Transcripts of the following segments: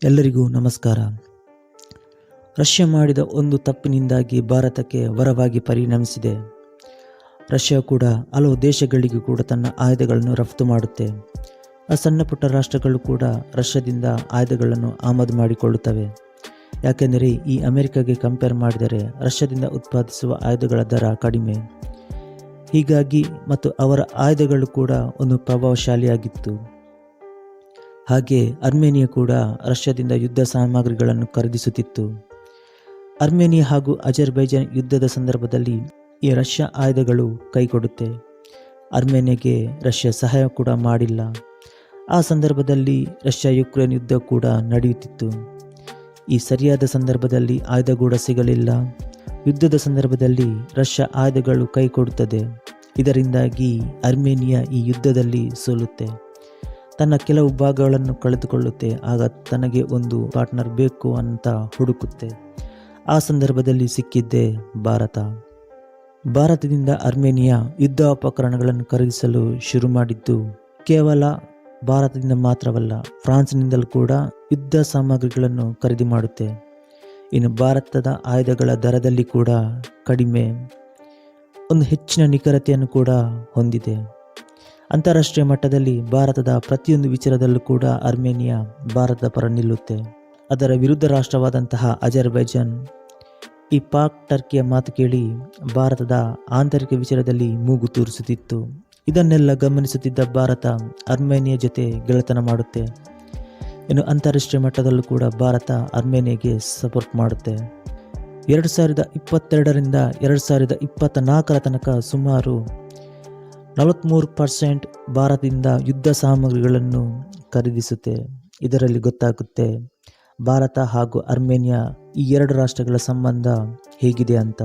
ಎಲ್ಲರಿಗೂ ನಮಸ್ಕಾರ. ರಷ್ಯಾ ಮಾಡಿದ ಒಂದು ತಪ್ಪಿನಿಂದಾಗಿ ಭಾರತಕ್ಕೆ ವರವಾಗಿ ಪರಿಣಮಿಸಿದೆ. ರಷ್ಯಾ ಕೂಡ ಹಲವು ದೇಶಗಳಿಗೂ ಕೂಡ ತನ್ನ ಆಯುಧಗಳನ್ನು ರಫ್ತು ಮಾಡುತ್ತೆ. ಆ ಸಣ್ಣ ಪುಟ್ಟ ರಾಷ್ಟ್ರಗಳು ಕೂಡ ರಷ್ಯಾದಿಂದ ಆಯುಧಗಳನ್ನು ಆಮದು ಮಾಡಿಕೊಳ್ಳುತ್ತವೆ. ಯಾಕೆಂದರೆ ಈ ಅಮೆರಿಕಾಗೆ ಕಂಪೇರ್ ಮಾಡಿದರೆ ರಷ್ಯಾದಿಂದ ಉತ್ಪಾದಿಸುವ ಆಯುಧಗಳ ದರ ಕಡಿಮೆ. ಹೀಗಾಗಿ ಮತ್ತು ಅವರ ಆಯುಧಗಳು ಕೂಡ ಒಂದು ಪ್ರಭಾವಶಾಲಿಯಾಗಿತ್ತು. ಹಾಗೆ ಅರ್ಮೇನಿಯಾ ಕೂಡ ರಷ್ಯಾದಿಂದ ಯುದ್ಧ ಸಾಮಗ್ರಿಗಳನ್ನು ಖರೀದಿಸುತ್ತಿತ್ತು. ಅರ್ಮೇನಿಯಾ ಹಾಗೂ ಅಜರ್ಬೈಜಾನ್ ಯುದ್ಧದ ಸಂದರ್ಭದಲ್ಲಿ ಈ ರಷ್ಯಾ ಆಯುಧಗಳು ಕೈಕೊಡುತ್ತೆ. ಅರ್ಮೇನಿಯಾಗೆ ರಷ್ಯಾ ಸಹಾಯ ಕೂಡ ಮಾಡಿಲ್ಲ. ಆ ಸಂದರ್ಭದಲ್ಲಿ ರಷ್ಯಾ ಯುಕ್ರೇನ್ ಯುದ್ಧ ಕೂಡ ನಡೆಯುತ್ತಿತ್ತು. ಈ ಸರಿಯಾದ ಸಂದರ್ಭದಲ್ಲಿ ಆಯುಧ ಕೂಡ ಸಿಗಲಿಲ್ಲ. ಯುದ್ಧದ ಸಂದರ್ಭದಲ್ಲಿ ರಷ್ಯಾ ಆಯುಧಗಳು ಕೈಕೊಡುತ್ತದೆ. ಇದರಿಂದಾಗಿ ಅರ್ಮೇನಿಯಾ ಈ ಯುದ್ಧದಲ್ಲಿ ಸೋಲುತ್ತೆ. ತನ್ನ ಕೆಲವು ಭಾಗಗಳನ್ನು ಕಳೆದುಕೊಳ್ಳುತ್ತೆ. ಆಗ ತನಗೆ ಒಂದು ಪಾರ್ಟ್ನರ್ ಬೇಕು ಅಂತ ಹುಡುಕುತ್ತೆ. ಆ ಸಂದರ್ಭದಲ್ಲಿ ಸಿಕ್ಕಿದ್ದೇ ಭಾರತ. ಭಾರತದಿಂದ ಅರ್ಮೇನಿಯಾ ಯುದ್ಧೋಪಕರಣಗಳನ್ನು ಖರೀದಿಸಲು ಶುರು ಮಾಡಿದ್ದು ಕೇವಲ ಭಾರತದಿಂದ ಮಾತ್ರವಲ್ಲ, ಫ್ರಾನ್ಸ್ನಿಂದಲೂ ಕೂಡ ಯುದ್ಧ ಸಾಮಗ್ರಿಗಳನ್ನು ಖರೀದಿ ಮಾಡುತ್ತೆ. ಇನ್ನು ಭಾರತದ ಆಯುಧಗಳ ದರದಲ್ಲಿ ಕೂಡ ಕಡಿಮೆ, ಒಂದು ಹೆಚ್ಚಿನ ನಿಖರತೆಯನ್ನು ಕೂಡ ಹೊಂದಿದೆ. ಅಂತಾರಾಷ್ಟ್ರೀಯ ಮಟ್ಟದಲ್ಲಿ ಭಾರತದ ಪ್ರತಿಯೊಂದು ವಿಚಾರದಲ್ಲೂ ಕೂಡ ಅರ್ಮೇನಿಯಾ ಭಾರತದ ಪರ ನಿಲ್ಲುತ್ತೆ. ಅದರ ವಿರುದ್ಧ ರಾಷ್ಟ್ರವಾದಂತಹ ಅಜರ್ಬೈಜಾನ್ ಈ ಪಾಕ್ ಟರ್ಕಿಯ ಮಾತು ಕೇಳಿ ಭಾರತದ ಆಂತರಿಕ ವಿಚಾರದಲ್ಲಿ ಮೂಗು ತೂರಿಸುತ್ತಿತ್ತು. ಇದನ್ನೆಲ್ಲ ಗಮನಿಸುತ್ತಿದ್ದ ಭಾರತ ಅರ್ಮೇನಿಯಾ ಜೊತೆ ಗೆಳೆತನ ಮಾಡುತ್ತೆ. ಇನ್ನು ಅಂತಾರಾಷ್ಟ್ರೀಯ ಮಟ್ಟದಲ್ಲೂ ಕೂಡ ಭಾರತ ಅರ್ಮೇನಿಯಾಗೆ ಸಪೋರ್ಟ್ ಮಾಡುತ್ತೆ. 2022ರಿಂದ 2024 ತನಕ ಸುಮಾರು 43% ಭಾರತದಿಂದ ಯುದ್ಧ ಸಾಮಗ್ರಿಗಳನ್ನು ಖರೀದಿಸುತ್ತೆ. ಇದರಲ್ಲಿ ಗೊತ್ತಾಗುತ್ತೆ ಭಾರತ ಹಾಗೂ ಅರ್ಮೇನಿಯಾ ಈ ಎರಡು ರಾಷ್ಟ್ರಗಳ ಸಂಬಂಧ ಹೇಗಿದೆ ಅಂತ.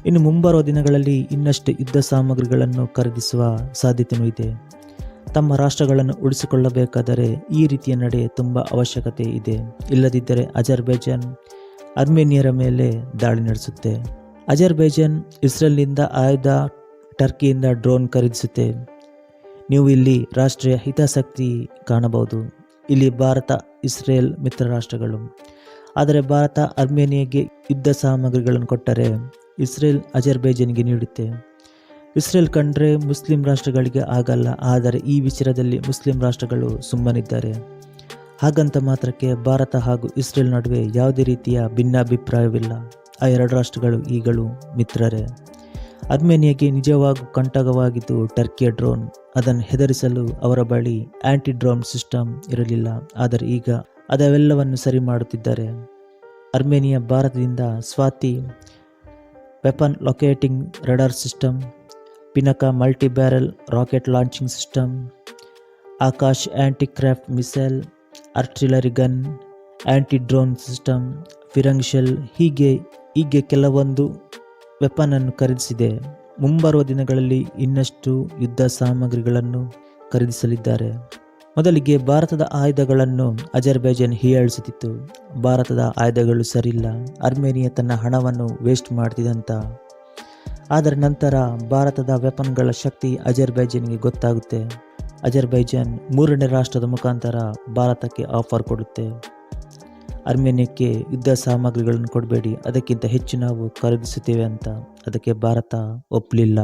ಇನ್ನು ಮುಂಬರುವ ದಿನಗಳಲ್ಲಿ ಇನ್ನಷ್ಟು ಯುದ್ಧ ಸಾಮಗ್ರಿಗಳನ್ನು ಖರೀದಿಸುವ ಸಾಧ್ಯತೆಯೂ ಇದೆ. ತಮ್ಮ ರಾಷ್ಟ್ರಗಳನ್ನು ಉಳಿಸಿಕೊಳ್ಳಬೇಕಾದರೆ ಈ ರೀತಿಯ ನಡೆ ತುಂಬ ಅವಶ್ಯಕತೆ ಇದೆ. ಇಲ್ಲದಿದ್ದರೆ ಅಜರ್ಬೈಜಾನ್ ಅರ್ಮೇನಿಯರ ಮೇಲೆ ದಾಳಿ ನಡೆಸುತ್ತೆ. ಅಜರ್ಬೈಜಾನ್ ಇಸ್ರೇಲ್ನಿಂದ ಆಯುಧ, ಟರ್ಕಿಯಿಂದ ಡ್ರೋನ್ ಖರೀದಿಸುತ್ತೆ. ನೀವು ಇಲ್ಲಿ ರಾಷ್ಟ್ರೀಯ ಹಿತಾಸಕ್ತಿ ಕಾಣಬಹುದು. ಇಲ್ಲಿ ಭಾರತ ಇಸ್ರೇಲ್ ಮಿತ್ರ ರಾಷ್ಟ್ರಗಳು. ಆದರೆ ಭಾರತ ಅರ್ಮೇನಿಯಾಗೆ ಯುದ್ಧ ಸಾಮಗ್ರಿಗಳನ್ನು ಕೊಟ್ಟರೆ ಇಸ್ರೇಲ್ ಅಜರ್ಬೈಜಾನ್ಗೆ ನೀಡುತ್ತೆ. ಇಸ್ರೇಲ್ ಕಂಡ್ರೆ ಮುಸ್ಲಿಂ ರಾಷ್ಟ್ರಗಳಿಗೆ ಆಗಲ್ಲ. ಆದರೆ ಈ ವಿಚಾರದಲ್ಲಿ ಮುಸ್ಲಿಂ ರಾಷ್ಟ್ರಗಳು ಸುಮ್ಮನಿದ್ದಾರೆ. ಹಾಗಂತ ಮಾತ್ರಕ್ಕೆ ಭಾರತ ಹಾಗೂ ಇಸ್ರೇಲ್ ನಡುವೆ ಯಾವುದೇ ರೀತಿಯ ಭಿನ್ನಾಭಿಪ್ರಾಯವಿಲ್ಲ. ಆ ಎರಡು ರಾಷ್ಟ್ರಗಳು ಈಗಲೂ ಮಿತ್ರರೇ. ಅರ್ಮೇನಿಯಾಗೆ ನಿಜವಾಗೂ ಕಂಟಕವಾಗಿದ್ದು ಟರ್ಕಿಯ ಡ್ರೋನ್. ಅದನ್ನು ಹೆದರಿಸಲು ಅವರ ಬಳಿ ಆಂಟಿ ಡ್ರೋನ್ ಸಿಸ್ಟಮ್ ಇರಲಿಲ್ಲ. ಆದರೆ ಈಗ ಅದೆಲ್ಲವನ್ನು ಸರಿ ಮಾಡುತ್ತಿದ್ದಾರೆ. ಅರ್ಮೇನಿಯಾ ಭಾರತದಿಂದ Swathi weapon locating radar system, Pinaka multi barrel rocket launching system, Akash anti craft missile, artillery gun, anti drone system, ಫಿರಂಗ್ ಶೆಲ್, ಹೀಗೆ ಕೆಲವೊಂದು ವೆಪನ್ ಅನ್ನು ಖರೀದಿಸಿದೆ. ಮುಂಬರುವ ದಿನಗಳಲ್ಲಿ ಇನ್ನಷ್ಟು ಯುದ್ಧ ಸಾಮಗ್ರಿಗಳನ್ನು ಖರೀದಿಸಲಿದ್ದಾರೆ. ಮೊದಲಿಗೆ ಭಾರತದ ಆಯುಧಗಳನ್ನು ಅಜರ್ಬೈಜಾನ್ ಹೀಯಾಳಿಸುತ್ತಿತ್ತು. ಭಾರತದ ಆಯುಧಗಳು ಸರಿಯಿಲ್ಲ, ಅರ್ಮೇನಿಯಾ ತನ್ನ ಹಣವನ್ನು ವೇಸ್ಟ್ ಮಾಡ್ತಿದಂತ. ಆದರೆ ನಂತರ ಭಾರತದ ವೆಪನ್ಗಳ ಶಕ್ತಿ ಅಜರ್ಬೈಜಾನ್ಗೆ ಗೊತ್ತಾಗುತ್ತೆ. ಅಜರ್ಬೈಜಾನ್ 3ನೇ ರಾಷ್ಟ್ರದ ಮುಖಾಂತರ ಭಾರತಕ್ಕೆ ಆಫರ್ ಕೊಡುತ್ತೆ. ಅರ್ಮೇನಿಯಾಕ್ಕೆ ಯುದ್ಧ ಸಾಮಗ್ರಿಗಳನ್ನು ಕೊಡಬೇಡಿ, ಅದಕ್ಕಿಂತ ಹೆಚ್ಚು ನಾವು ಖರೀದಿಸುತ್ತೇವೆ ಅಂತ. ಅದಕ್ಕೆ ಭಾರತ ಒಪ್ಪಲಿಲ್ಲ.